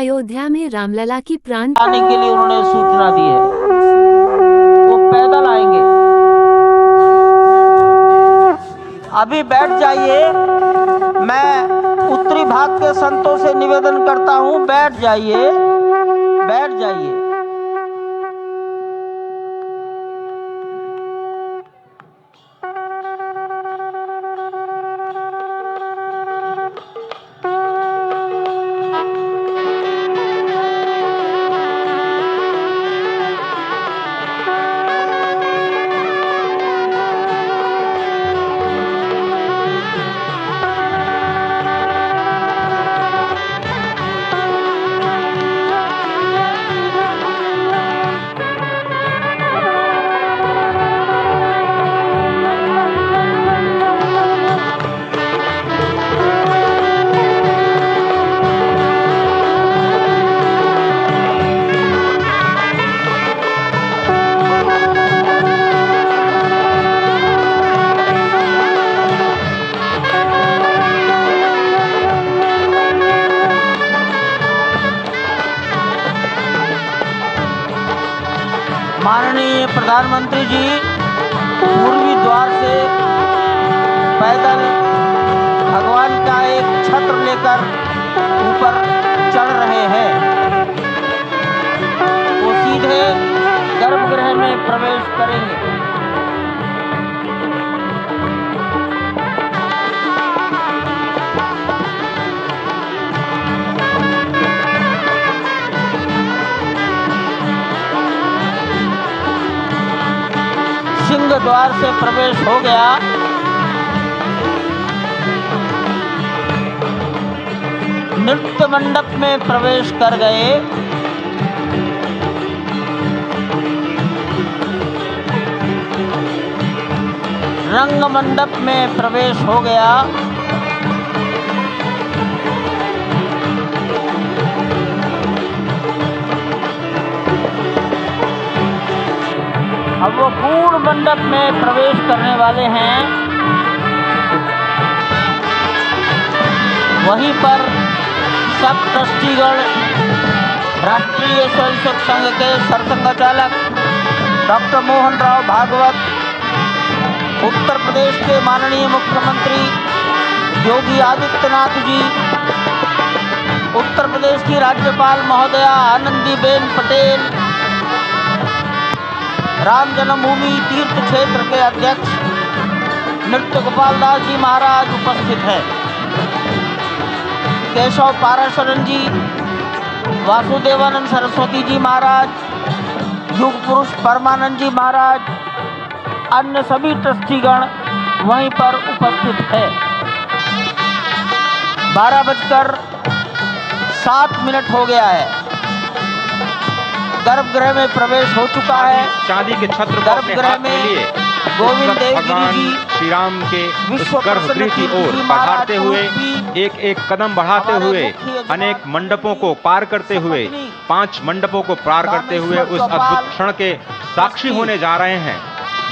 अयोध्या में रामलला की प्राण आने के लिए उन्होंने सूचना दी है। वो पैदल आएंगे। अभी बैठ जाइए। मैं उत्तरी भाग के संतों से निवेदन करता हूं, बैठ जाइए, बैठ जाइए। माननीय प्रधानमंत्री जी पूर्वी द्वार से पैदल भगवान का एक छत्र लेकर ऊपर चढ़ रहे हैं। वो सीधे गर्भगृह में प्रवेश करेंगे। सिंह द्वार से प्रवेश हो गया। नृत्य मंडप में प्रवेश कर गए। रंग मंडप में प्रवेश हो गया। अब वो पूर्ण मंडप में प्रवेश करने वाले हैं। वहीं पर सब ट्रस्टीगण, राष्ट्रीय स्वयंसेवक संघ के सरसंघचालक डॉक्टर मोहन राव भागवत, उत्तर प्रदेश के माननीय मुख्यमंत्री योगी आदित्यनाथ जी, उत्तर प्रदेश की राज्यपाल महोदया आनंदीबेन पटेल, राम जन्मभूमि तीर्थ क्षेत्र के अध्यक्ष नृत्य गोपाल दास जी महाराज उपस्थित हैं। केशव पाराशरन जी, वासुदेवानंद सरस्वती जी महाराज, युग पुरुष परमानंद जी महाराज, अन्य सभी ट्रस्टीगण वहीं पर उपस्थित है। 12:07 हो गया है। गर्भगृह में प्रवेश हो चुका है। चांदी के छत्र को अपने हाथ में लिए गोविंद देव भगवान श्री राम के उस गर्भगृह की ओर बढ़ाते हुए एक एक कदम बढ़ाते हुए अनेक मंडपों को पार करते हुए 5 मंडपों को पार करते हुए उस अद्भुत क्षण के साक्षी होने जा रहे हैं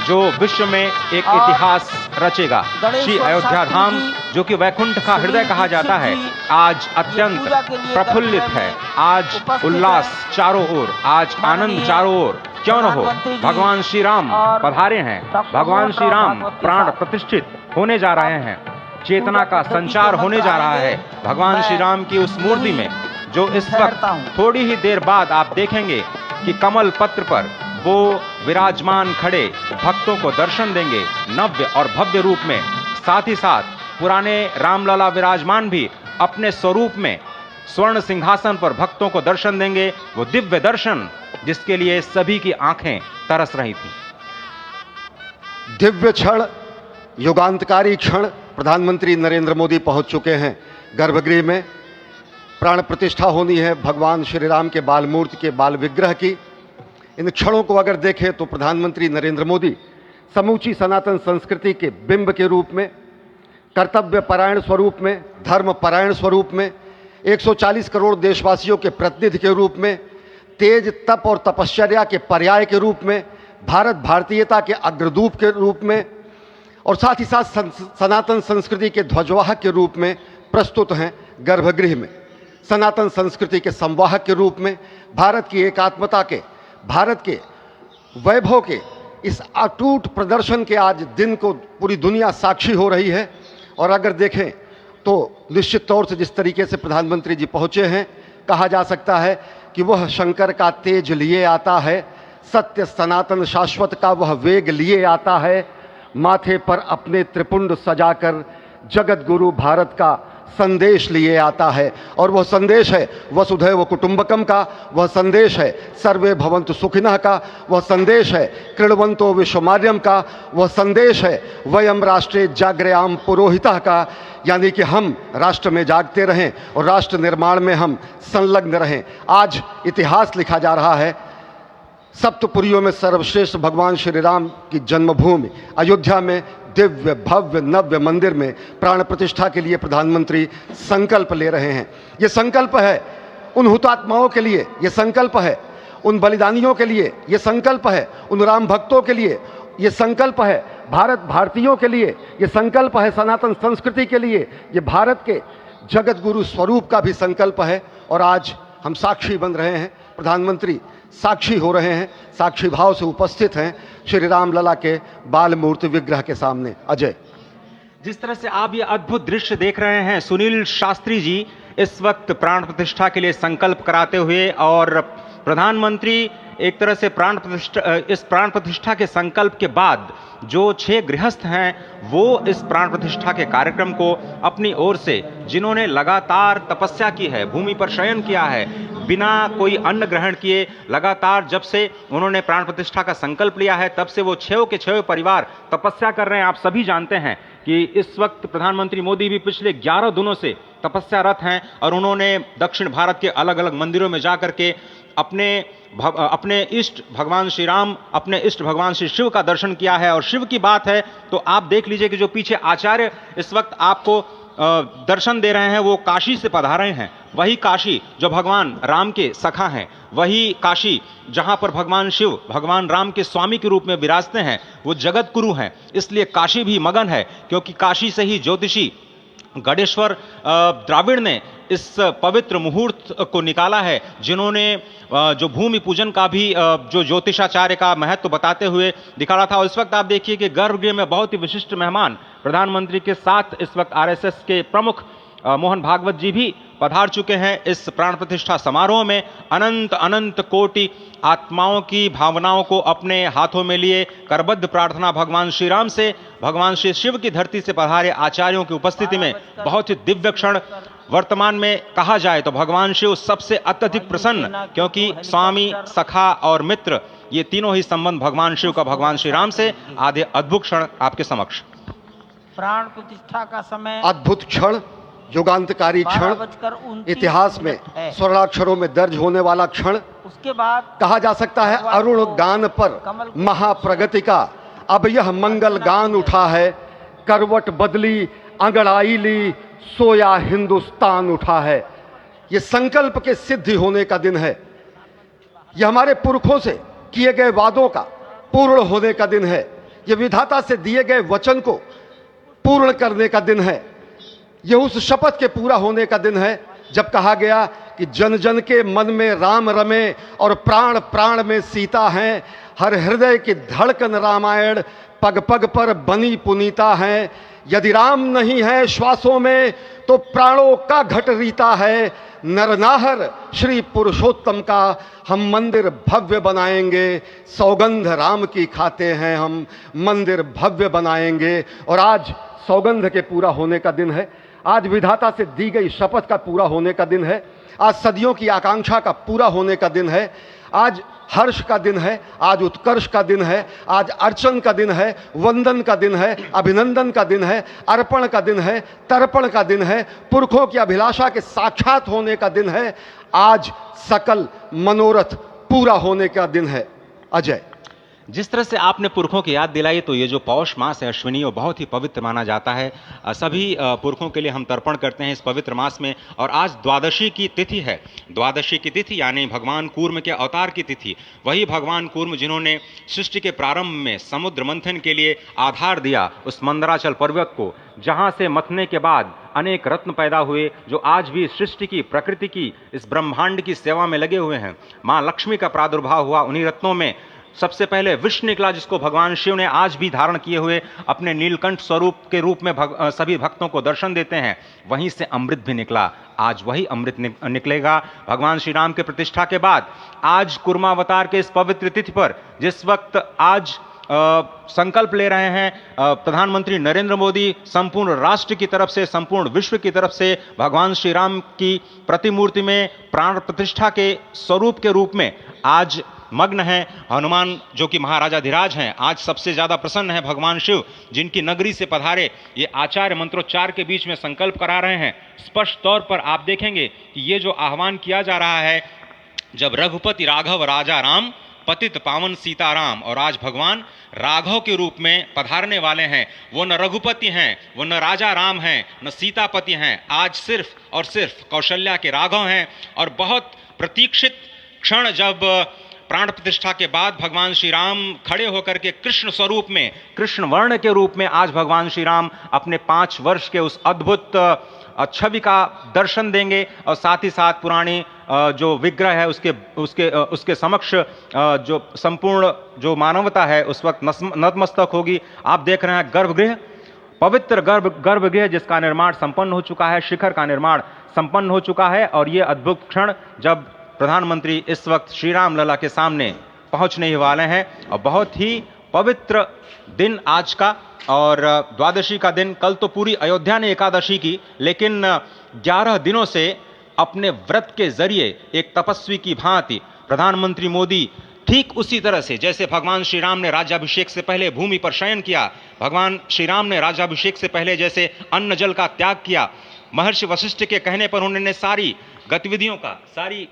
जो विश्व में एक इतिहास रचेगा। श्री अयोध्या धाम, जो कि वैकुंठ का हृदय कहा जाता है, आज अत्यंत प्रफुल्लित है। आज उल्लास चारों ओर, आज आनंद चारों ओर। क्यों न हो, भगवान श्री राम पधारे हैं। भगवान श्री राम प्राण प्रतिष्ठित होने जा रहे हैं। चेतना का संचार होने जा रहा है भगवान श्री राम की उस मूर्ति में, जो इस वक्त थोड़ी ही देर बाद आप देखेंगे कि कमल पत्र पर वो विराजमान खड़े भक्तों को दर्शन देंगे नव्य और भव्य रूप में। साथ ही साथ पुराने रामलला विराजमान भी अपने स्वरूप में स्वर्ण सिंहासन पर भक्तों को दर्शन देंगे। वो दिव्य दर्शन जिसके लिए सभी की आंखें तरस रही थी। दिव्य क्षण, युगांतकारी क्षण। प्रधानमंत्री नरेंद्र मोदी पहुंच चुके हैं गर्भगृह में। प्राण प्रतिष्ठा होनी है भगवान श्री राम के बाल मूर्ति के बाल विग्रह की। इन क्षणों को अगर देखें तो प्रधानमंत्री नरेंद्र मोदी समूची सनातन संस्कृति के बिंब के रूप में, कर्तव्य परायण स्वरूप में, धर्म परायण स्वरूप में, 140 करोड़ देशवासियों के प्रतिनिधि के रूप में, तेज तप और तपश्चर्या के पर्याय के रूप में, भारत भारतीयता के अग्रदूत के रूप में और साथ ही साथ सनातन संस्कृति के ध्वजवाहक के रूप में प्रस्तुत हैं गर्भगृह में। सनातन संस्कृति के संवाहक के रूप में, भारत की एकात्मता के, भारत के वैभव के इस अटूट प्रदर्शन के आज दिन को पूरी दुनिया साक्षी हो रही है। और अगर देखें तो निश्चित तौर से जिस तरीके से प्रधानमंत्री जी पहुंचे हैं, कहा जा सकता है कि वह शंकर का तेज लिए आता है, सत्य सनातन शाश्वत का वह वेग लिए आता है, माथे पर अपने त्रिपुंड सजाकर जगत गुरु भारत का संदेश लिए आता है। और वह संदेश है वसुधैव कुटुंबकम का, वह संदेश है सर्वे भवन्तु सुखिनः का, वह संदेश है कृण्वन्तो विश्वमार्यम का, वह संदेश है वयम राष्ट्रे जाग्रयाम पुरोहितः का, यानी कि हम राष्ट्र में जागते रहें और राष्ट्र निर्माण में हम संलग्न रहें। आज इतिहास लिखा जा रहा है। सप्तपुरियों में सर्वश्रेष्ठ भगवान श्री राम की जन्मभूमि अयोध्या में दिव्य भव्य नव्य मंदिर में प्राण प्रतिष्ठा के लिए प्रधानमंत्री संकल्प ले रहे हैं। ये संकल्प है उन हुतात्माओं के लिए, ये संकल्प है उन बलिदानियों के लिए, ये संकल्प है उन राम भक्तों के लिए, ये संकल्प है भारत भारतीयों के लिए, ये संकल्प है सनातन संस्कृति के लिए, ये भारत के जगत गुरु स्वरूप का भी संकल्प है। और आज हम साक्षी बन रहे हैं, प्रधानमंत्री साक्षी हो रहे हैं, साक्षी भाव से उपस्थित हैं श्री राम लला के बाल मूर्ति विग्रह के सामने। अजय, जिस तरह से आप ये अद्भुत दृश्य देख रहे हैं, सुनील शास्त्री जी इस वक्त प्राण प्रतिष्ठा के लिए संकल्प कराते हुए, और प्रधानमंत्री एक तरह से इस प्राण प्रतिष्ठा के संकल्प के बाद जो 6 गृहस्थ हैं वो इस प्राण प्रतिष्ठा के कार्यक्रम को अपनी ओर से, जिन्होंने लगातार तपस्या की है, भूमि पर शयन किया है, बिना कोई अन्न ग्रहण किए, लगातार जब से उन्होंने प्राण प्रतिष्ठा का संकल्प लिया है तब से वो 6 के 6 परिवार तपस्या कर रहे हैं। आप सभी जानते हैं कि इस वक्त प्रधानमंत्री मोदी भी पिछले 11 दिनों से तपस्यारत हैं और उन्होंने दक्षिण भारत के अलग अलग मंदिरों में जाकर के अपने इष्ट भगवान श्री राम, अपने इष्ट भगवान श्री शिव का दर्शन किया है। और शिव की बात है तो आप देख लीजिए कि जो पीछे आचार्य इस वक्त आपको दर्शन दे रहे हैं वो काशी से पधारे हैं। वही काशी जो भगवान राम के सखा हैं, वही काशी जहां पर भगवान शिव भगवान राम के स्वामी के रूप में विराजते हैं, वो जगत गुरु हैं। इसलिए काशी भी मगन है, क्योंकि काशी से ही ज्योतिषी गणेश्वर द्राविड़ ने इस पवित्र मुहूर्त को निकाला है, जिन्होंने जो भूमि पूजन का भी जो ज्योतिषाचार्य का महत्व बताते हुए दिखाया था। और इस वक्त आप देखिए कि गर्भगृह में बहुत ही विशिष्ट मेहमान प्रधानमंत्री के साथ इस वक्त आरएसएस के प्रमुख मोहन भागवत जी भी पधार चुके हैं। इस प्राण प्रतिष्ठा समारोह में अनंत अनंत कोटि आत्माओं की भावनाओं को अपने हाथों में लिए करबद्ध प्रार्थना भगवान श्री राम से, भगवान श्री शिव की धरती से पधारे आचार्यों की उपस्थिति में बहुत ही दिव्य क्षण। वर्तमान में कहा जाए तो भगवान शिव सबसे अत्यधिक प्रसन्न, क्योंकि स्वामी, सखा और मित्र ये तीनों ही संबंध भगवान शिव का भगवान श्री राम से। आधे अद्भुत क्षण आपके समक्ष। प्राण प्रतिष्ठा का समय अद्भुत क्षण, युगांतकारी क्षण, इतिहास में स्वर्णाक्षरों में दर्ज होने वाला क्षण। उसके बाद कहा जा सकता है अरुण गान पर महाप्रगति का अब यह मंगल गान उठा है, करवट बदली अंगड़ाई ली सोया हिंदुस्तान उठा है। यह संकल्प के सिद्धि होने का दिन है, यह हमारे पुरखों से किए गए वादों का पूर्ण होने का दिन है, यह विधाता से दिए गए वचन को पूर्ण करने का दिन है, यह उस शपथ के पूरा होने का दिन है जब कहा गया कि जन जन के मन में राम रमे और प्राण प्राण में सीता हैं, हर हृदय की धड़कन रामायण पग पग पर बनी पुनीता है। यदि राम नहीं है श्वासों में तो प्राणों का घट रीता है, नरनाहर श्री पुरुषोत्तम का हम मंदिर भव्य बनाएंगे, सौगंध राम की खाते हैं हम मंदिर भव्य बनाएंगे। और आज सौगंध के पूरा होने का दिन है, आज विधाता से दी गई शपथ का पूरा होने का दिन है, आज सदियों की आकांक्षा का पूरा होने का दिन है, आज हर्ष का दिन है, आज उत्कर्ष का दिन है, आज अर्चन का दिन है, वंदन का दिन है, अभिनंदन का दिन है, अर्पण का दिन है, तर्पण का दिन है, पुरखों की अभिलाषा के साक्षात होने का दिन है, आज सकल मनोरथ पूरा होने का दिन है। अजय, जिस तरह से आपने पुरखों की याद दिलाई, तो ये जो पौष मास है अश्विनी, वो बहुत ही पवित्र माना जाता है। सभी पुरखों के लिए हम तर्पण करते हैं इस पवित्र मास में। और आज द्वादशी की तिथि है। द्वादशी की तिथि यानी भगवान कूर्म के अवतार की तिथि। वही भगवान कूर्म जिन्होंने सृष्टि के प्रारंभ में समुद्र मंथन के लिए आधार दिया उस मंदराचल पर्वत को, जहां से मथने के बाद अनेक रत्न पैदा हुए, जो आज भी सृष्टि की, प्रकृति की, इस ब्रह्मांड की सेवा में लगे हुए हैं। माँ लक्ष्मी का प्रादुर्भाव हुआ उन्हीं रत्नों में। सबसे पहले विष निकला, जिसको भगवान शिव ने आज भी धारण किए हुए अपने नीलकंठ स्वरूप के रूप में सभी भक्तों को दर्शन देते हैं। वहीं से अमृत भी निकला। आज वही अमृत निकलेगा भगवान श्री राम के प्रतिष्ठा के बाद। आज कुर्मावतार के इस पवित्र तिथि पर, जिस वक्त आज संकल्प ले रहे हैं प्रधानमंत्री नरेंद्र मोदी, संपूर्ण राष्ट्र की तरफ से, संपूर्ण विश्व की तरफ से भगवान श्री राम की प्रतिमूर्ति में प्राण प्रतिष्ठा के स्वरूप के रूप में आज मग्न है। हनुमान जो कि महाराजाधिराज हैं, आज सबसे ज्यादा प्रसन्न है भगवान शिव, जिनकी नगरी से पधारे ये आचार्य मंत्रोच्चार के बीच में संकल्प करा रहे हैं। स्पष्ट तौर पर आप देखेंगे कि ये जो आह्वान किया जा रहा है, जब रघुपति राघव राजा राम, पतित पावन सीताराम, और आज भगवान राघव के रूप में पधारने वाले हैं। वो न रघुपति हैं, वो न राजा राम हैं, न सीतापति हैं। आज सिर्फ और सिर्फ कौशल्या के राघव हैं। और बहुत प्रतीक्षित क्षण, जब प्राण प्रतिष्ठा के बाद भगवान श्री राम खड़े होकर के कृष्ण स्वरूप में, कृष्ण वर्ण के रूप में आज भगवान श्री राम अपने 5 वर्ष के उस अद्भुत छवि का दर्शन देंगे। और साथ ही साथ पुरानी जो विग्रह है उसके समक्ष जो संपूर्ण जो मानवता है उस वक्त नतमस्तक होगी। आप देख रहे हैं गर्भगृह, पवित्र गर्भगृह जिसका निर्माण संपन्न हो चुका है, शिखर का निर्माण संपन्न हो चुका है। और ये अद्भुत क्षण जब प्रधानमंत्री इस वक्त श्री राम लला के सामने पहुंचने ही वाले हैं। और बहुत ही पवित्र दिन आज का, और द्वादशी का दिन। कल तो पूरी अयोध्या ने एकादशी की, लेकिन 11 दिनों से अपने व्रत के जरिए एक तपस्वी की भांति प्रधानमंत्री मोदी ठीक उसी तरह से, जैसे भगवान श्री राम ने राज्याभिषेक से पहले भूमि पर शयन किया, भगवान श्री राम ने राज्याभिषेक से पहले जैसे अन्न जल का त्याग किया, महर्षि वशिष्ठ के कहने पर उन्होंने सारी गतिविधियों का, सारी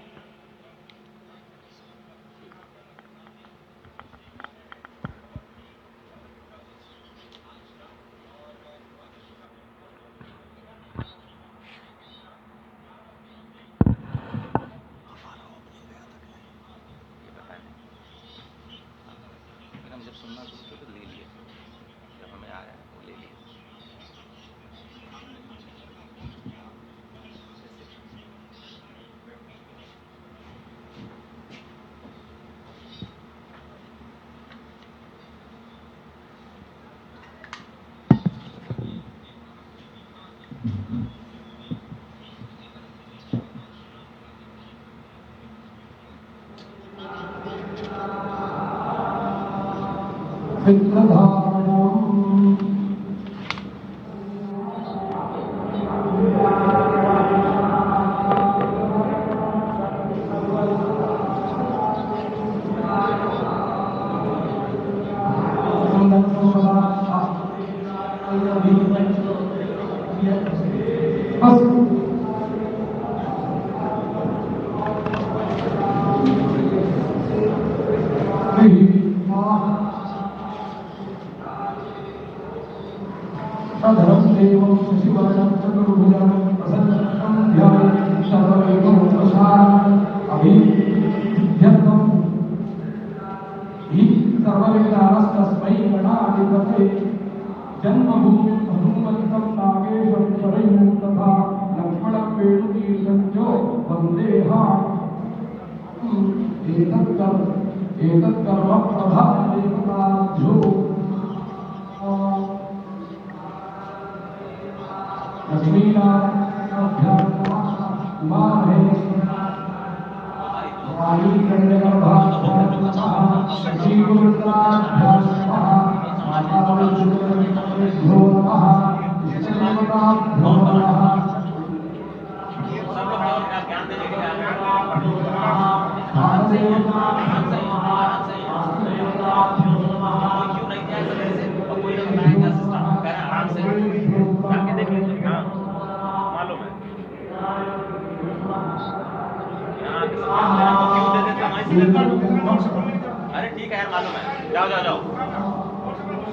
अरे ठीक है यार, मालूम है। जाओ जाओ जाओ,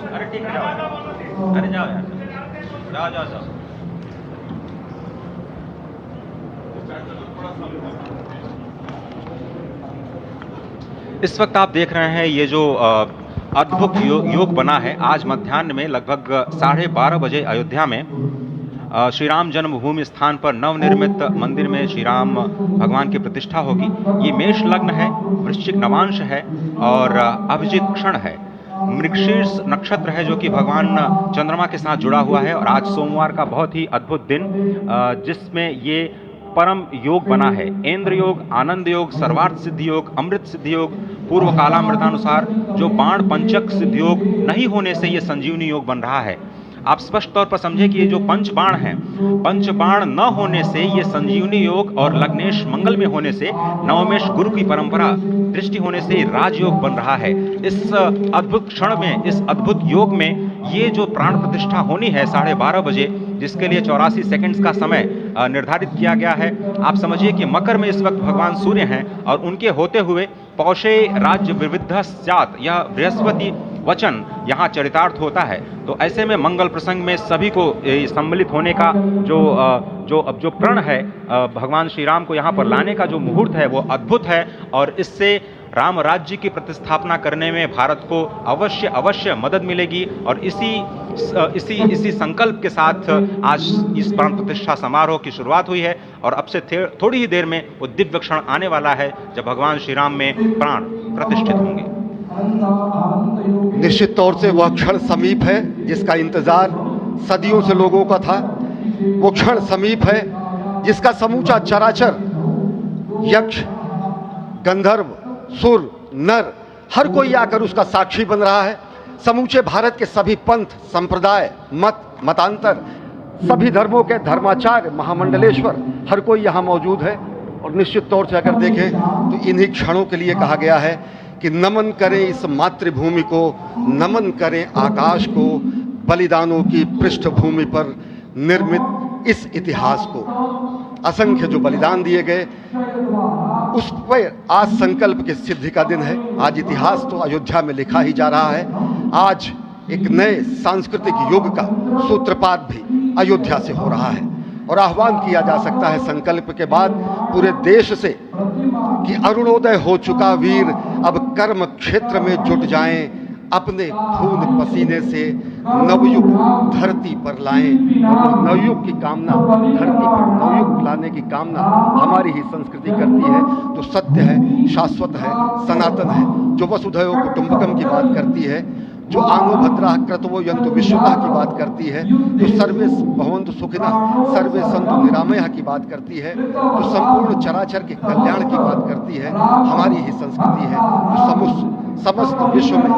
अरे ठीक है जाओ, अरे जाओ यार, जाओ जाओ जाओ। इस वक्त आप देख रहे हैं ये जो अद्भुत योग बना है। आज मध्याह्न में लगभग 12:30 बजे अयोध्या में श्री राम जन्मभूमि स्थान पर नवनिर्मित मंदिर में श्री राम भगवान की प्रतिष्ठा होगी। ये मेष लग्न है, वृश्चिक नवांश है और अभिजित क्षण है। मृगशीर्ष नक्षत्र है जो कि भगवान चंद्रमा के साथ जुड़ा हुआ है। और आज सोमवार का बहुत ही अद्भुत दिन, जिसमें ये परम योग बना है। इंद्र योग, आनंद योग, सर्वार्थ सिद्धि योग, अमृत सिद्धि योग, पूर्व कालामृतानुसार जो बाण पंचक सिद्धि योग नहीं होने से ये संजीवनी योग बन रहा है। आप स्पष्ट तौर पर समझे कि ये जो पंच बाण हैं, पंच बाण न होने से ये संजीवनी योग और लग्नेश मंगल में होने से, नवमेश गुरु की परंपरा दृष्टि होने से राजयोग बन रहा है। इस अद्भुत क्षण में, इस अद्भुत योग में ये जो प्राण प्रतिष्ठा होनी है 12:30 बजे, जिसके लिए 84 सेकंड्स का समय निर्धारित किया गया है। आप समझिए कि मकर में इस वक्त भगवान सूर्य हैं और उनके होते हुए पौषे राज्य विविध स्यात्, यह बृहस्पति वचन यहाँ चरितार्थ होता है। तो ऐसे में मंगल प्रसंग में सभी को सम्मिलित होने का जो प्रण है, भगवान श्री राम को यहाँ पर लाने का जो मुहूर्त है वो अद्भुत है। और इससे राम राज्य की प्रतिस्थापना करने में भारत को अवश्य मदद मिलेगी। और इसी संकल्प के साथ आज इस प्राण प्रतिष्ठा समारोह की शुरुआत हुई है। और अब से थोड़ी ही देर में वो दिव्य क्षण आने वाला है जब भगवान श्री राम में प्राण प्रतिष्ठित होंगे। निश्चित तौर से वह क्षण समीप है जिसका इंतजार सदियों से लोगों का था। वो क्षण समीप है जिसका समूचा चराचर, यक्ष, गंधर्व, सुर, नर, हर कोई आकर उसका साक्षी बन रहा है। समूचे भारत के सभी पंथ, संप्रदाय, मतांतर, सभी धर्मों के धर्माचार्य, महामंडलेश्वर, हर कोई यहाँ मौजूद है। और निश्चित तौर से अगर देखें तो इन्हीं क्षणों के लिए कहा गया है कि नमन करें इस मातृभूमि को, नमन करें आकाश को, बलिदानों की पृष्ठभूमि पर निर्मित इस इतिहास को। असंख्य जो बलिदान दिए गए, उस पर आज संकल्प की सिद्धि का दिन है। आज इतिहास तो अयोध्या में लिखा ही जा रहा है। आज एक नए सांस्कृतिक युग का सूत्रपात भी अयोध्या से हो रहा है। और आह्वान किया जा सकता है संकल्प के बाद पूरे देश से कि अरुणोदय हो चुका वीर, अब कर्म क्षेत्र में जुट जाएं, अपने खून पसीने से नवयुग धरती पर लाएं। और नवयुग की कामना, धरती पर नवयुग लाने की कामना हमारी ही संस्कृति करती है, जो सत्य है, शाश्वत है, सनातन है, जो वसुधैव कुटुंबकम की बात करती है, जो आनो भद्रा क्रतवो यन्तु विश्वतः की बात करती है, जो सर्वे भवन्तु सुखिनः सर्वे सन्तु निरामयः की बात करती है, जो संपूर्ण चराचर के कल्याण की बात करती है, हमारी ही संस्कृति है, जो समस्त विश्व में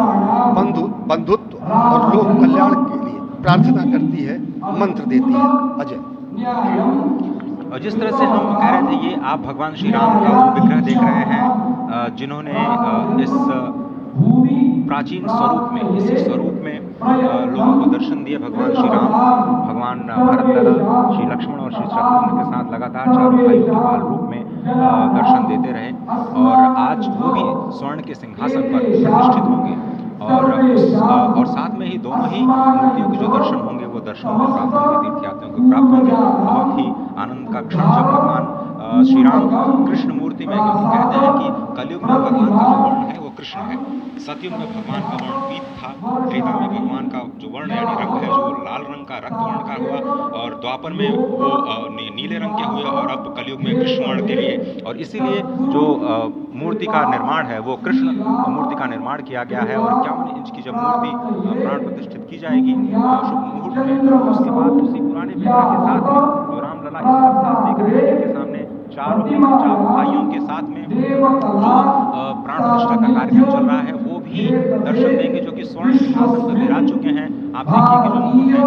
बंधुत्व और लोक कल्याण के लिए प्रार्थना करती है, मंत्र देती है। अजय, और जिस तरह से हम कह रहे थे, ये आप भगवान श्री राम का विग्रह देख रहे हैं, जिन्होंने इस प्राचीन स्वरूप में, इसी स्वरूप में लोगों को दर्शन दिए। भगवान श्री राम, भगवान भरतलाल, श्री लक्ष्मण और श्री शत्रुघ्न के साथ लगातार चारों भाइयों के बाल रूप में दर्शन देते रहे। और आज वो भी स्वर्ण के सिंहासन पर प्रतिष्ठित होंगे। और साथ में ही दोनों ही मूर्तियों के जो दर्शन होंगे वो दर्शन को प्राप्त होंगे, तीर्थयात्रियों को प्राप्त होंगे। बहुत ही आनंद का क्षण जब भगवान श्री राम कृष्ण मूर्ति में, क्योंकि कहते हैं कि कलयुग में भगवान का जो वर्ण है वो कृष्ण है, सतयुग में भगवान का वर्ण पीत था, त्रेता में भगवान का जो वर्ण यानी रंग है जो लाल रंग का, रक्त वर्ण का हुआ, और द्वापर में वो नीले रंग के हुए, और अब कलयुग में कृष्ण वर्ण के लिए। और इसीलिए जो मूर्ति का निर्माण है वो कृष्ण मूर्ति का निर्माण किया गया है। और 51 इंच की जब मूर्ति प्राण प्रतिष्ठित की जाएगी शुभ मुहूर्त में, उसके बाद उसी पुराने विग्रह के साथ में जो रामलला इस वक्त आप देख रहे हैं, जिनके सामने चारों भाइयों के साथ में जो प्राण प्रतिष्ठा का कार्यक्रम चल रहा है, वो भी दर्शन देंगे, जो कि स्वर्ण सिंहासन पर विराज चुके हैं। आप देखिए कि जो मुकुट है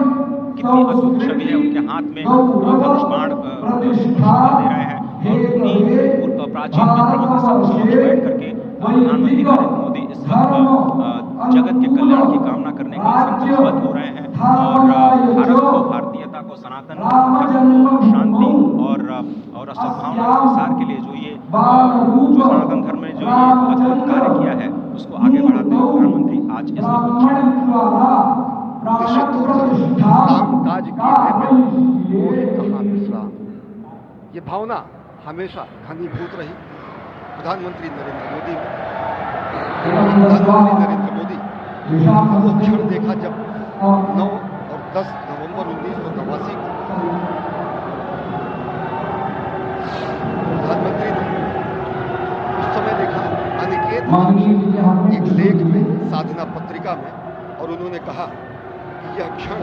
कितनी अद्भुत छवि है, उनके हाथ में धनुष बाण दे रहे हैं। और उन्हीं प्राचीन विग्रहों के समक्ष बैठ करके प्रधानमंत्री नरेंद्र मोदी इस वक्त जगत के कल्याण की कामना करने के लिए संकल्पबद्ध हो रहे हैं। और भारत को, भारतीयता को, सनातन धर्म को शांति और सद्भावना के प्रसार के लिए जो सनातन धर्म ने जो ये अद्भुत कार्य किया है, उसको आगे बढ़ाते हुए प्रधानमंत्री आज इस निश्चित तौर से काम काज की कहाँ विश्राम, ये भावना हमेशा घनीभूत रही प्रधानमंत्री नरेंद्र मोदी में। प्रधानमंत्री नरेंद्र मोदी वो क्षण देखा जब 9 और 10 नवंबर 1989 को प्रधानमंत्री ने उस समय देखा अनिकेत एक लेख में साधना पत्रिका में, और उन्होंने कहा कि यह क्षण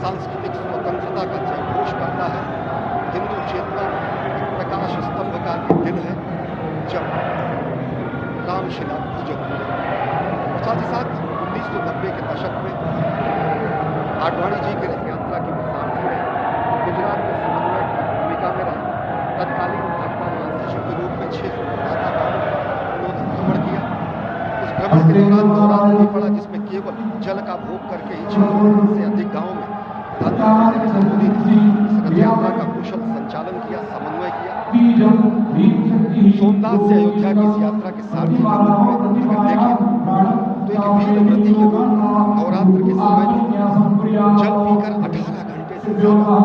सांस्कृतिक स्वतंत्रता का जयघोष करता है, हिंदू चेतना एक प्रकाश स्तंभ का ये दिन है जब रामशिला पूजन हुए। साथ ही साथ 1990 के दशक में आडवाणी जी की रथ यात्रा की सारथी रहे, गुजरात में समन्वय की भूमिका में रहे, तत्कालीन भाजपा महासचिव के रूप में 6 उन्होंने भ्रमण किया। उस भ्रमण के दौरान नवरात्र भी पड़ा जिसमें केवल जल का भोग करके ही 6 से अधिक गाँव में प्रधानमंत्री नरेंद्र मोदी ने इस रथ यात्रा का कुशल संचालन किया, समन्वय किया। सोमनाथ से अयोध्या की इस यात्रा के सारथी का रूप में अगर देखें तो एक वीर व्रती के रूप नवरात्र के समय में जल पीकर 18 घंटे से ज्यादा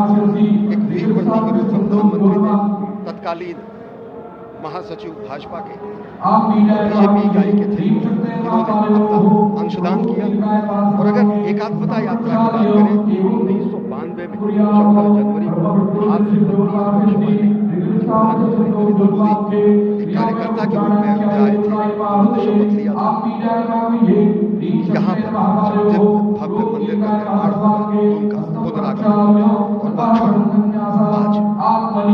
एक वीर व्रती के रूप में प्रधानमंत्री ने तत्कालीन महासचिव भाजपा के बीजेपी इकाई के थे, इन्होंने अपना अंशदान किया। और अगर एकात्मता यात्रा की बात करें 1992 में 14 जनवरी को आज से 32 वर्ष पहले प्रधानमंत्री नरेंद्र मोदी एक कार्यकर्ता के रूप में अयोध्या आए थे, उन्होंने शपथ लिया था यहाँ पर जब भव्य मंदिर का निर्माण होगा तो उनका पुनरागमन होगा। और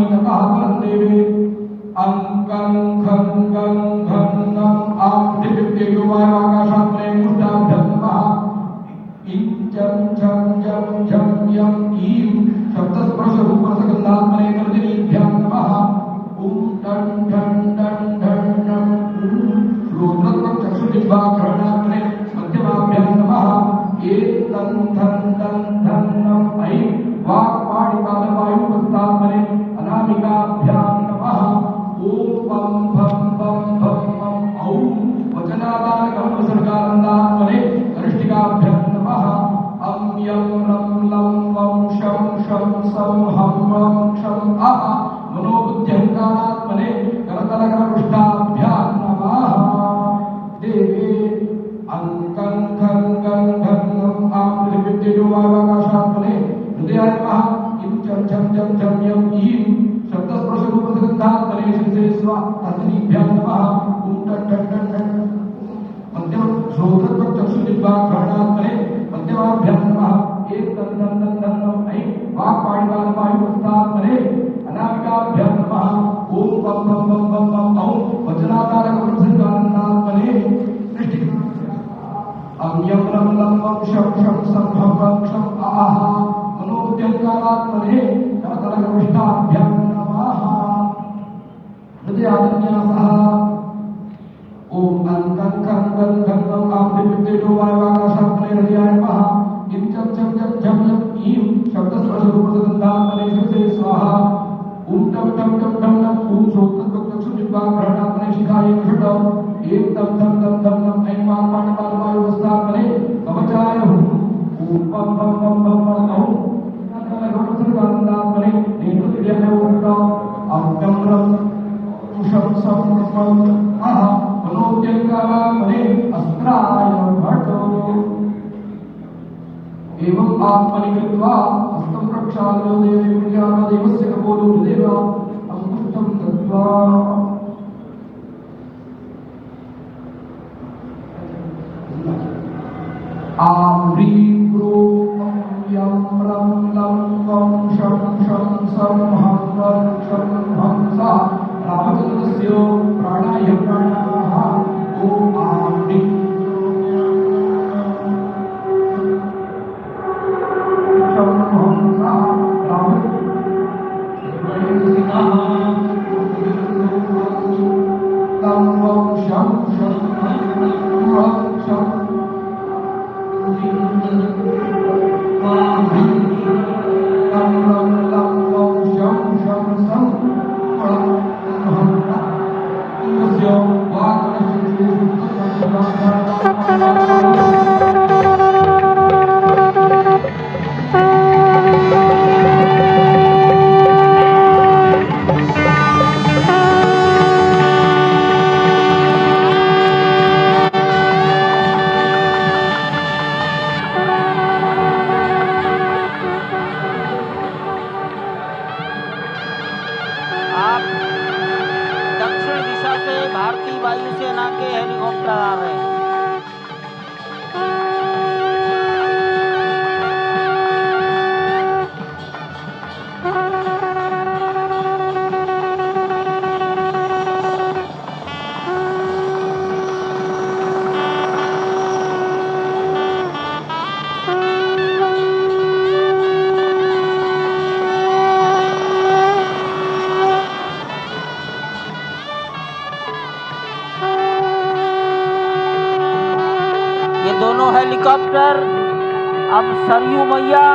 हेलीकॉप्टर अब सरयू मैया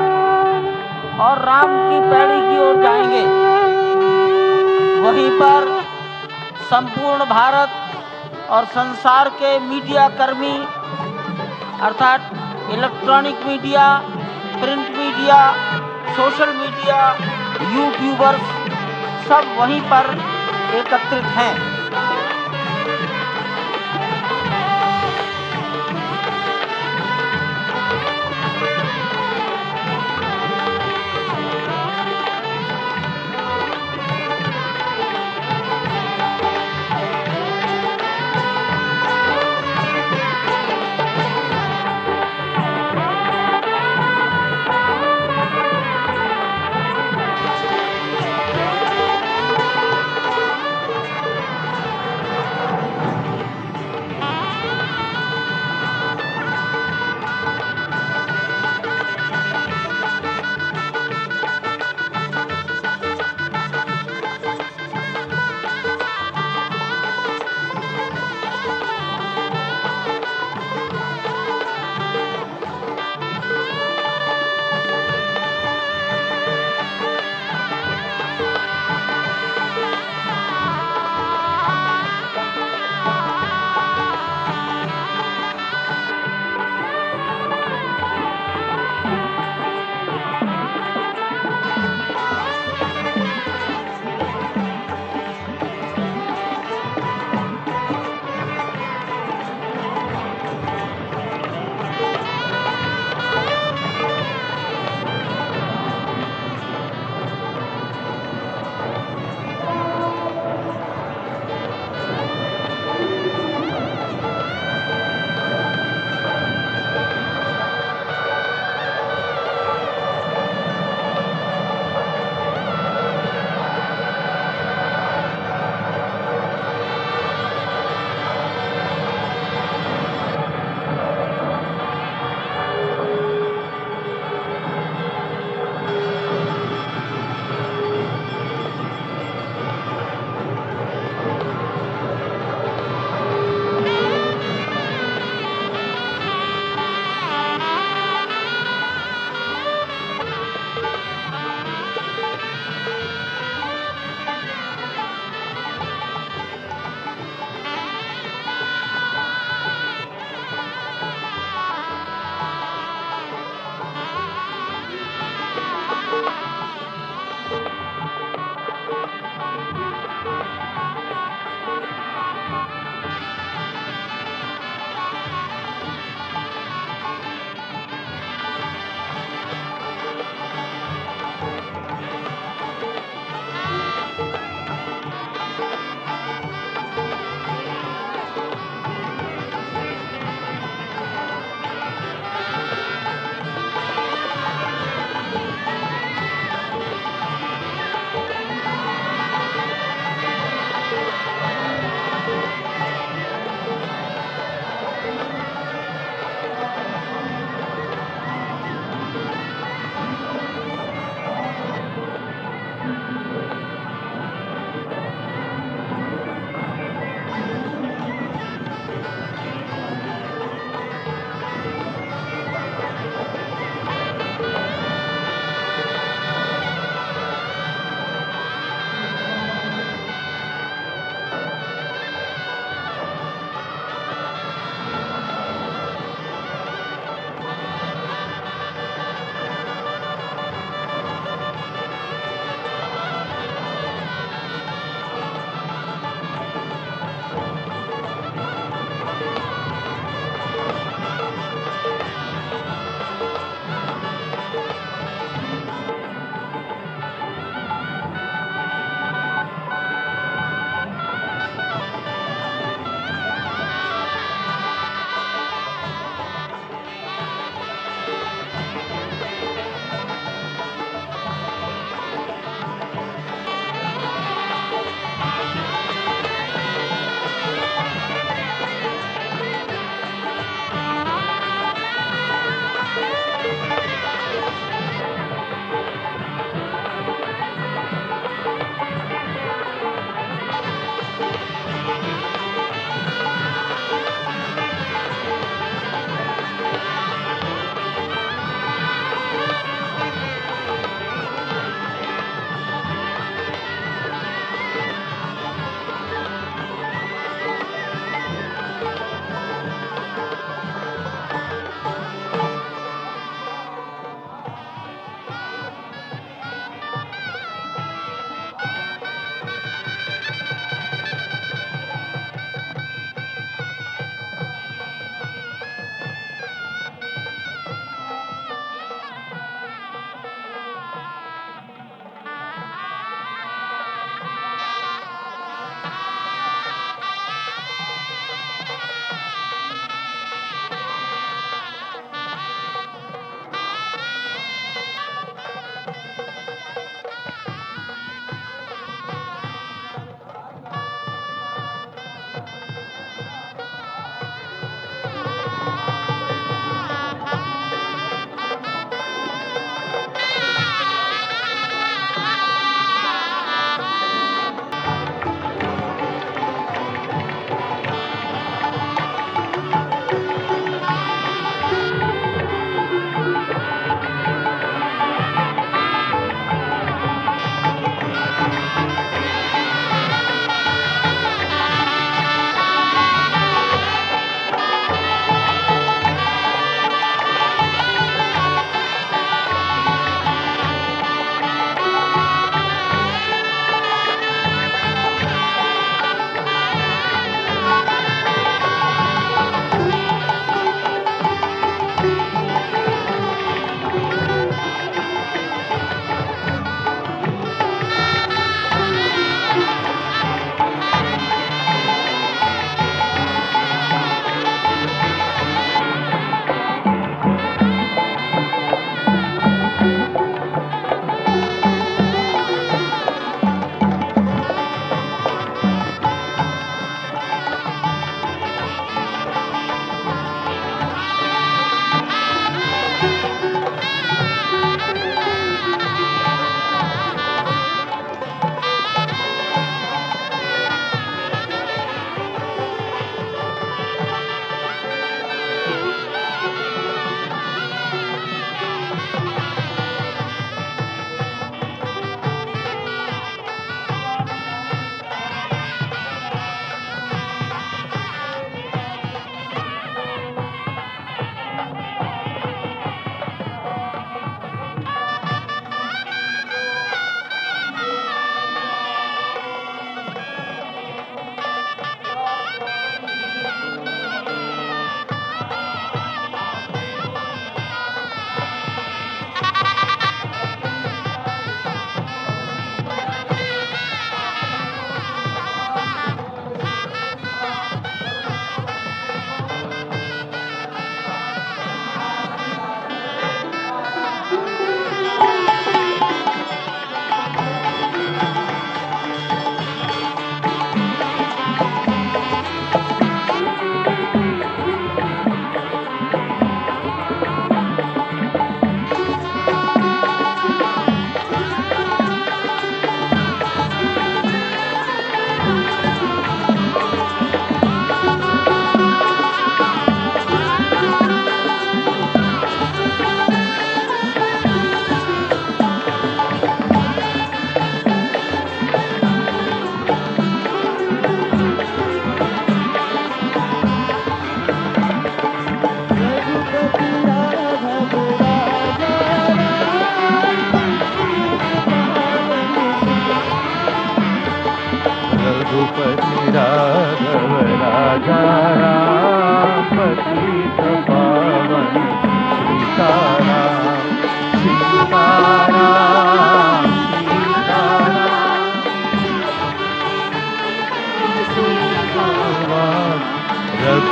और राम की पैड़ी की ओर जाएंगे। वहीं पर संपूर्ण भारत और संसार के मीडिया कर्मी अर्थात electronic media, print media, social media, YouTubers सब वहीं पर एकत्रित हैं।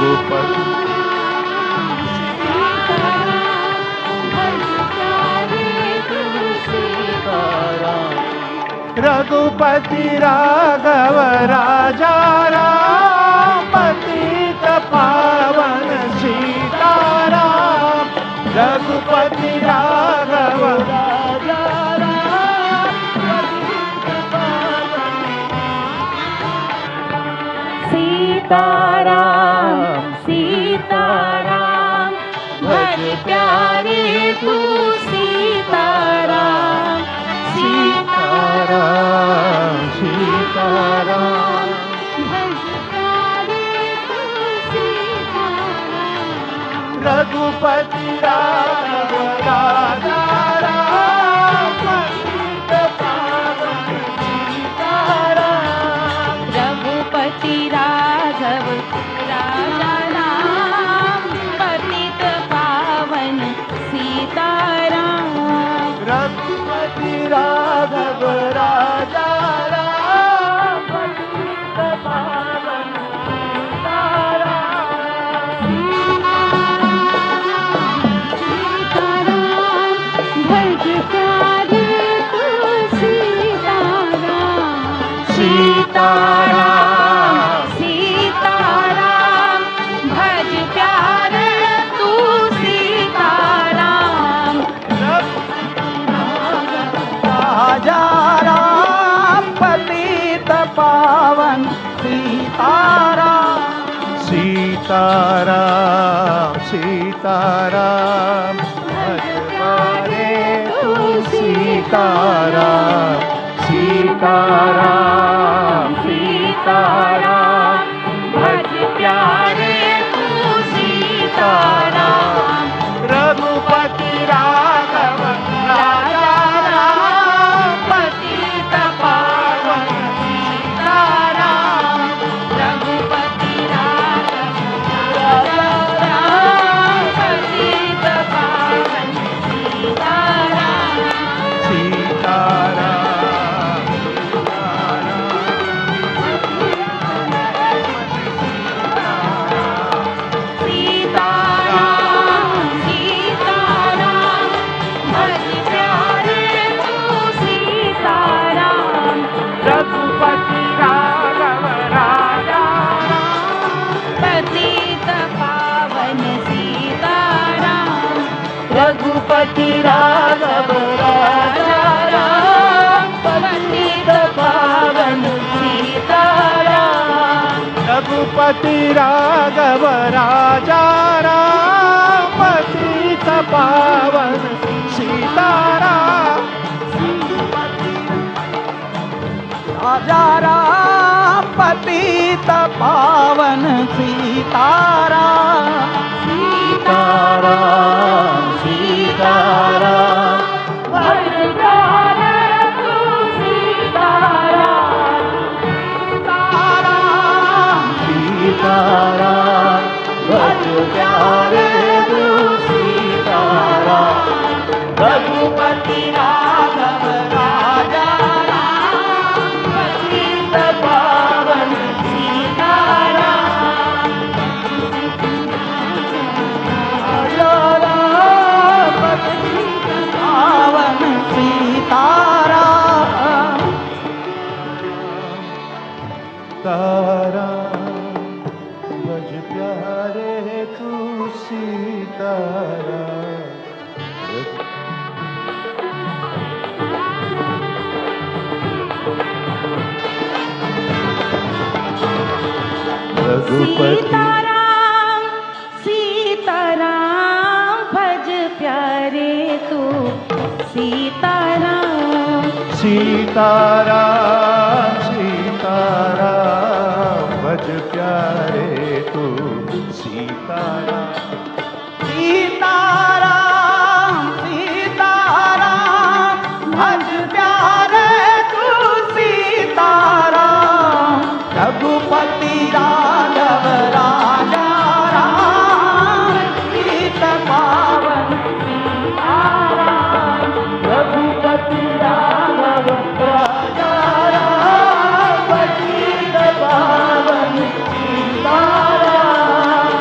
रघुपति रघुपति राघव राजा राम पतित पावन सीताराम रघुपति राघव राजा राम पतित पावन सीताराम सीताराम भज प्यारे तू सीताराम सीताराम सीताराम भज प्यारे तू सीताराम रघुपति राघव राजा राम पतित पावन सीताराम रघुपति राघव राजा राम पतित पावन सीताराम रघुपति राघव राजा राम पतित पावन सीताराम सीताराम भज प्यारे तू सीताराम राजा राम पतित पावन सीताराम सीताराम सीताराम भज प्यारे तू सीताराम सीताराम सीताराम भज प्यारे तू सीताराम रघुपति राघव राजा राम पतित पावन सीताराम रघुपति राघव राजा राम पतित पावन सीताराम सीताराम सीताराम सीताराम भज प्यारे तू सीताराम रघुपति राघव राजा पतित पावन सीताराम रघुपति राघव राजा राम पतित पावन सीताराम रघुपति राघव राजा राम पतित पावन सीताराम राजा राम पतित पावन सीताराम सीताराम सीताराम भज प्यारे तू सीताराम सीताराम भज प्यारे तू सीताराम रघुपति राघव राजा राम पतित पावन सीताराम राजा राम पतित पावन सीताराम तारा भज प्यारे तू सीताराम रघुपति सीताराम सीताराम भज प्यारे तू सीताराम सीताराम सीताराम भज प्यारे तू सीताराम सीताराम सीताराम भज प्यारे तू सीताराम रघुपति राघव राजा राम पतित पावन सीताराम रघुपति राघव राजा राम पतित पावन सीताराम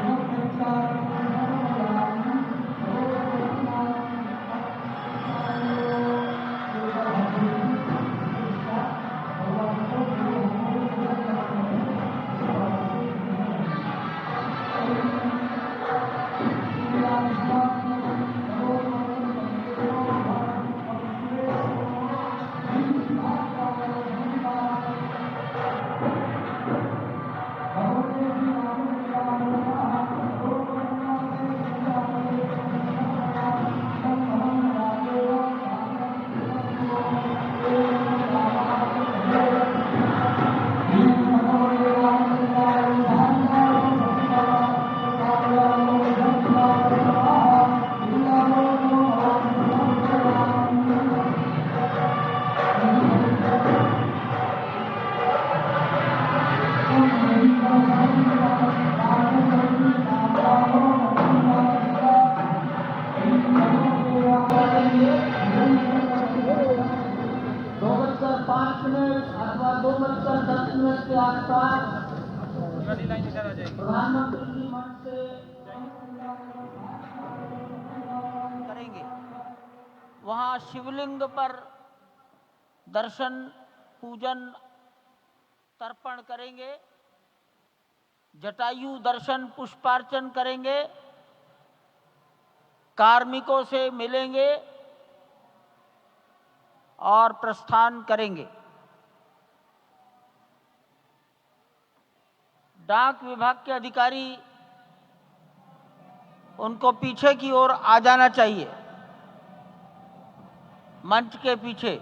के आसपास प्रधानमंत्री जी मंच से करेंगे, वहां शिवलिंग पर दर्शन पूजन तर्पण करेंगे, जटायु दर्शन पुष्पार्चन करेंगे, कार्मिकों से मिलेंगे और प्रस्थान करेंगे। डाक विभाग के अधिकारी उनको पीछे की ओर आ जाना चाहिए, मंच के पीछे।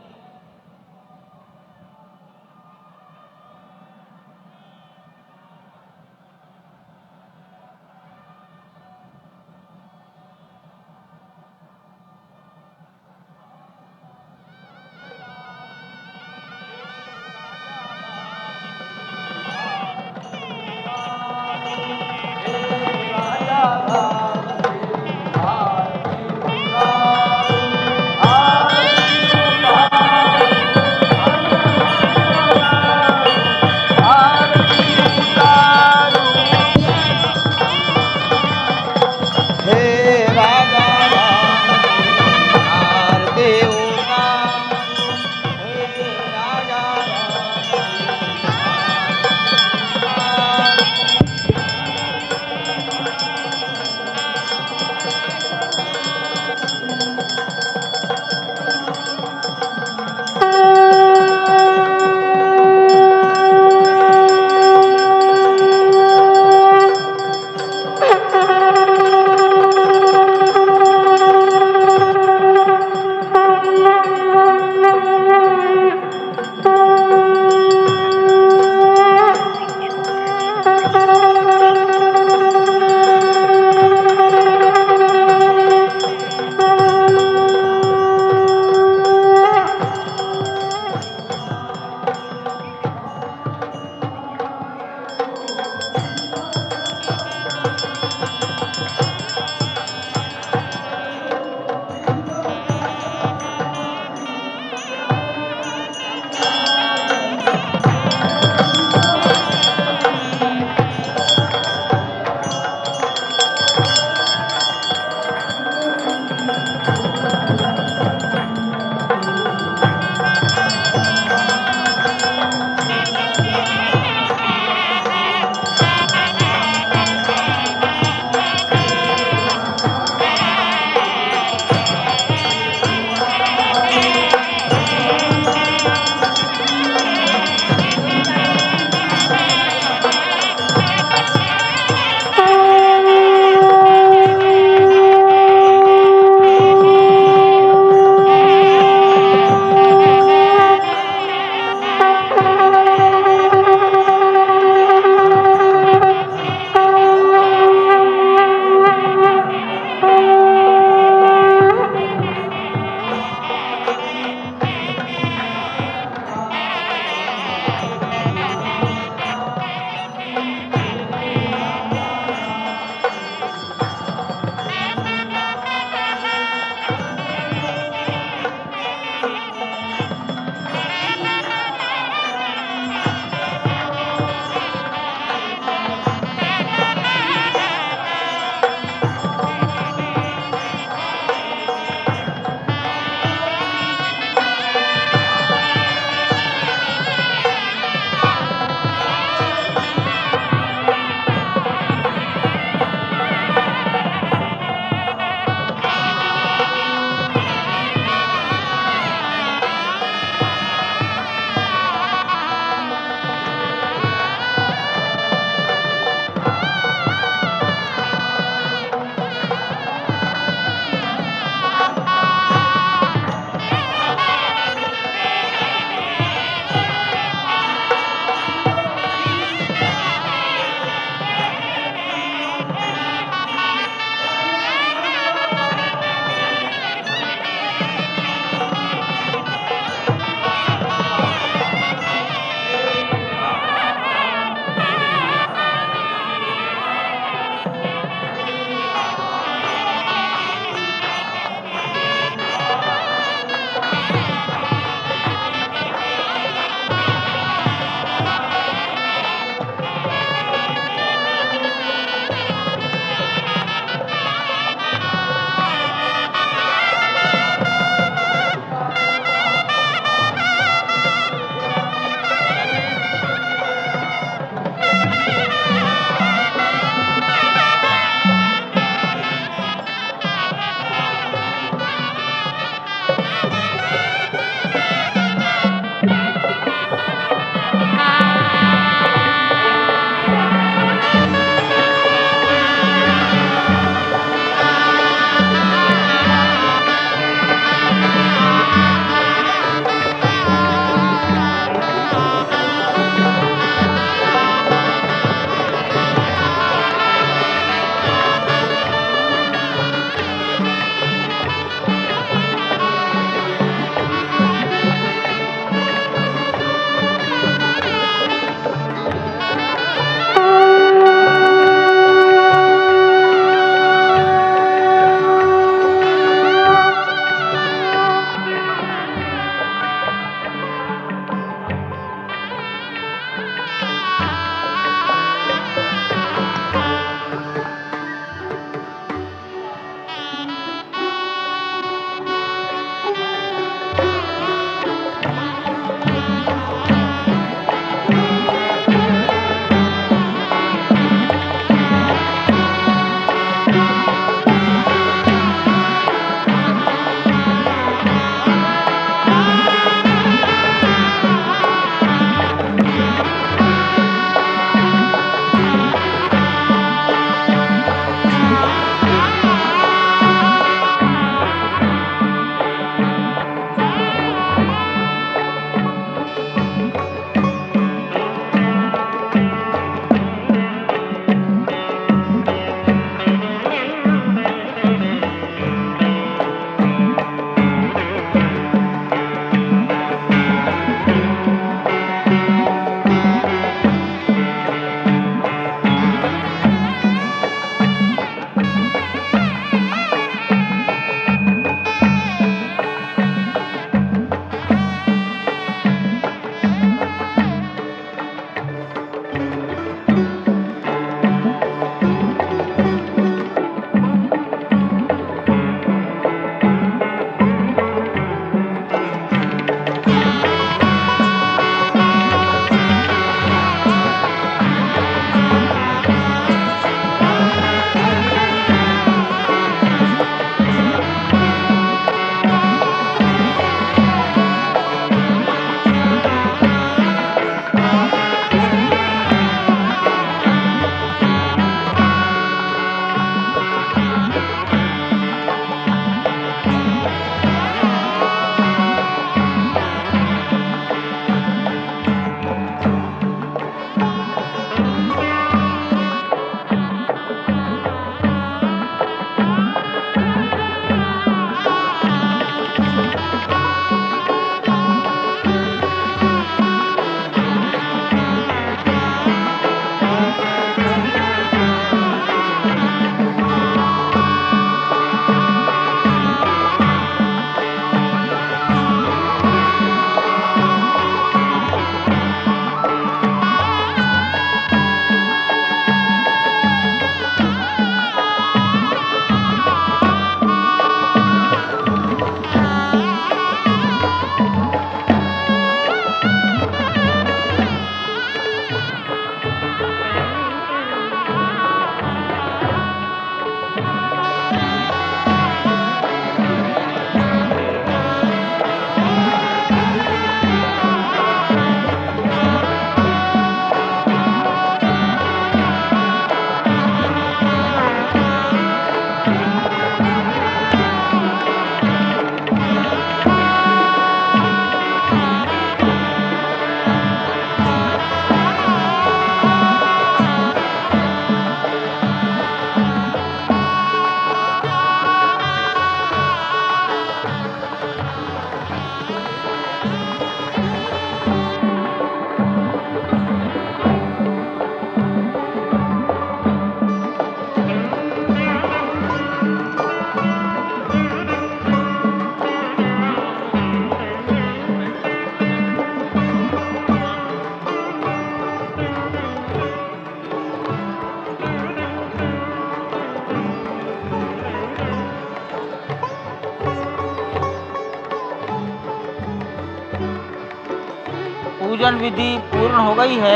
पूजन विधि पूर्ण हो गई है।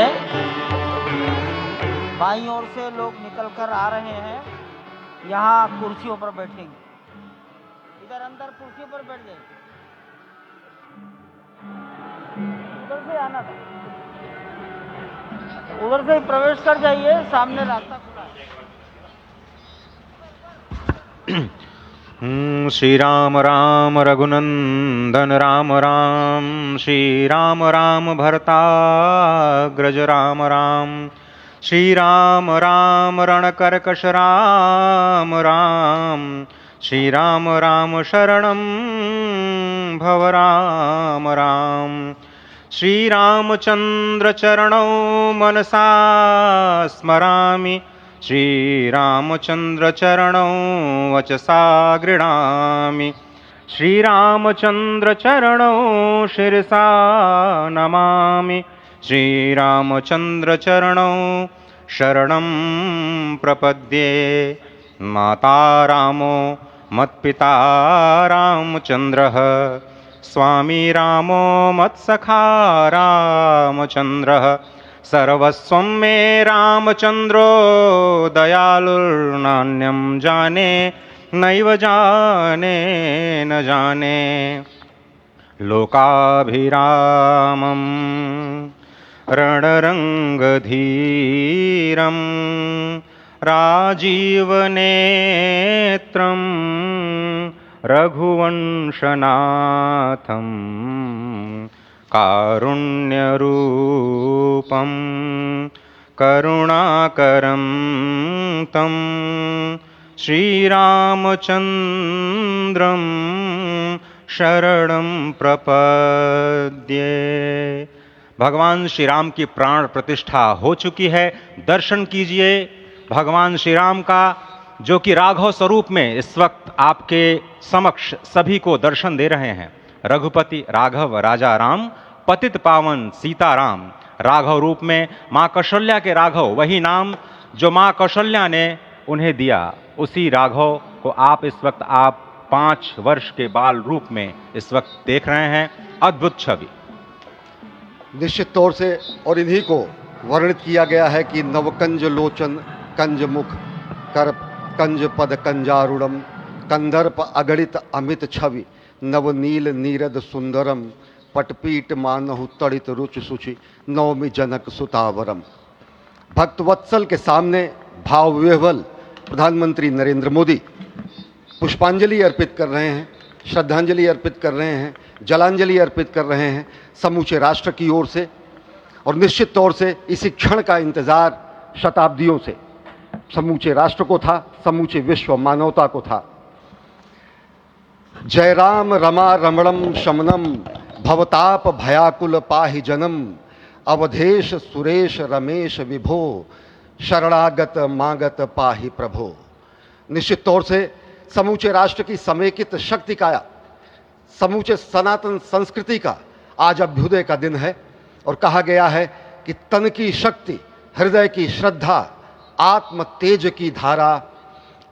बाईं ओर से लोग निकल कर आ रहे हैं, यहाँ कुर्सियों पर बैठेंगे। इधर अंदर कुर्सियों पर बैठ जाइए, उधर से आना था, उधर से ही प्रवेश कर जाइए, सामने रास्ता खुला है। श्री राम राम रघुनंदन राम राम, श्री राम राम भरताग्रज राम राम, श्री राम राम रणकर्कश राम राम, श्री राम राम शरणं भव राम राम, श्री रामचंद्र चरणौ मनसा स्मरामि, श्री रामचंद्र चरणौ वचसा गृह्णामि, श्री रामचंद्र चरणौ शिरसा नमामि, श्री रामचंद्र चरणौ शरणं प्रपद्ये। माता रामो मत्पिता रामचंद्रः, स्वामी रामो मत्सखा रामचंद्रः, सर्वस्वं मे रामचंद्रो दयालुर्नान्यं जाने नैव जाने न जाने। लोकाभिरामं रणरंगधीरं राजीवनेत्रं रघुवंशनाथं, कारुण्यरूपं करुणाकरं तं श्रीरामचन्द्रं शरणं प्रपद्ये। भगवान श्री राम की प्राण प्रतिष्ठा हो चुकी है। दर्शन कीजिए भगवान श्री राम का, जो कि राघव स्वरूप में इस वक्त आपके समक्ष सभी को दर्शन दे रहे हैं। रघुपति राघव राजा राम, पतित पावन सीताराम। राघव रूप में माँ कौशल्या के राघव, वही नाम जो माँ कौशल्या ने उन्हें दिया, उसी राघव को आप इस वक्त 5 वर्ष के बाल रूप में इस वक्त देख रहे हैं। अद्भुत छवि। निश्चित तौर से और इन्हीं को वर्णित किया गया है कि नवकंज लोचन कंज मुख कर कंज पद कंजारूढ़म, कंदर्प अगणित अमित छवि, नवनील नीरद सुंदरम, पटपीट मानहु तड़ित रुचि सुचि, नवमी जनक सुतावरम। भक्तवत्सल के सामने भाव विह्वल प्रधानमंत्री नरेंद्र मोदी पुष्पांजलि अर्पित कर रहे हैं, श्रद्धांजलि अर्पित कर रहे हैं, जलांजलि अर्पित कर रहे हैं समूचे राष्ट्र की ओर से। और निश्चित तौर से इसी क्षण का इंतजार शताब्दियों से समूचे राष्ट्र को था, समूचे विश्व मानवता को था। जय राम रमा रमणम शमनम, भवताप भयाकुल पाहि जनम, अवधेश सुरेश रमेश विभो, शरणागत मागत पाहि प्रभो। निश्चित तौर से समूचे राष्ट्र की समेकित शक्ति का, समूचे सनातन संस्कृति का आज अभ्युदय का दिन है। और कहा गया है कि तन की शक्ति, हृदय की श्रद्धा, आत्म तेज की धारा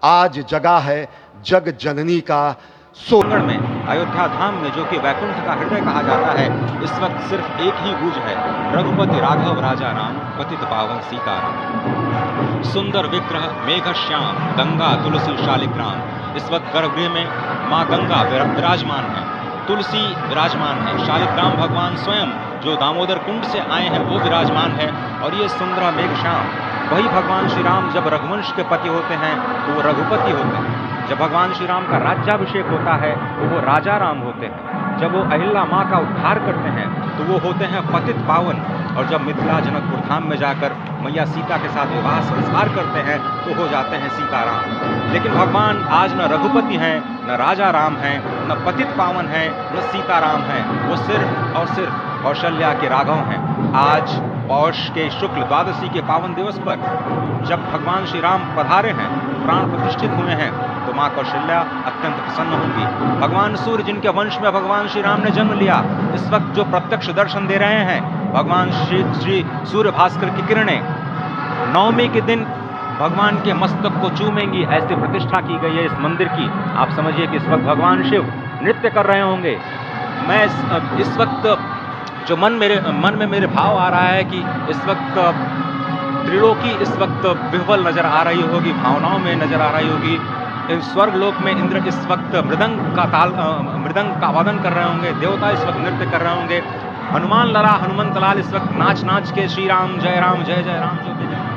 आज जगा है जग जननी का सोगढ़ में, अयोध्या धाम में, जो कि वैकुंठ का हृदय कहा जाता है, इस वक्त सिर्फ एक ही गूंज है, रघुपति राघव राजा राम, पतित पावन सीताराम। सुंदर विग्रह मेघश्याम, गंगा तुलसी शालिग्राम। इस वक्त गर्भगृह में माँ गंगा विराजमान है, तुलसी विराजमान है, शालिग्राम भगवान स्वयं जो दामोदर कुंड से आए हैं वो विराजमान है। और ये सुंदर मेघश्याम, वही भगवान श्री राम जब रघुवंश के पति होते हैं तो वो रघुपति होते हैं। जब भगवान श्री राम का राज्याभिषेक होता है तो वो राजा राम होते हैं। जब वो अहिल्या माँ का उद्धार करते हैं तो वो होते हैं पतित पावन। और जब मिथिला जनकपुर धाम में जाकर मैया सीता के साथ विवाह संस्कार करते हैं तो हो जाते हैं सीताराम। लेकिन भगवान आज न रघुपति हैं, न राजा राम हैं, न पतित पावन हैं, न सीताराम हैं। वो सिर्फ और सिर्फ कौशल्या के राघव हैं। आज पौष के शुक्ल द्वादशी के पावन दिवस पर जब भगवान श्री राम पधारे हैं, प्राण प्रतिष्ठित हुए हैं, तो माँ कौशल्या अत्यंत प्रसन्न होंगी। भगवान सूर्य, जिनके वंश में भगवान श्री राम ने जन्म लिया, इस वक्त जो प्रत्यक्ष दर्शन दे रहे हैं, भगवान श्री सूर्य भास्कर की किरणें नवमी के दिन भगवान के मस्तक को चूमेंगी। ऐसी प्रतिष्ठा की गई है इस मंदिर की। आप समझिए कि इस वक्त भगवान शिव नृत्य कर रहे होंगे। मैं इस वक्त जो मन में मेरे भाव आ रहा है कि इस वक्त त्रिलोकी इस वक्त विह्वल नजर आ रही होगी, भावनाओं में नजर आ रही होगी। इन स्वर्ग लोक में इंद्र इस वक्त मृदंग का वादन कर रहे होंगे, देवता इस वक्त नृत्य कर रहे होंगे, हनुमान लला हनुमंत लाल इस वक्त नाच नाच के श्री राम जय जय राम जो भी जय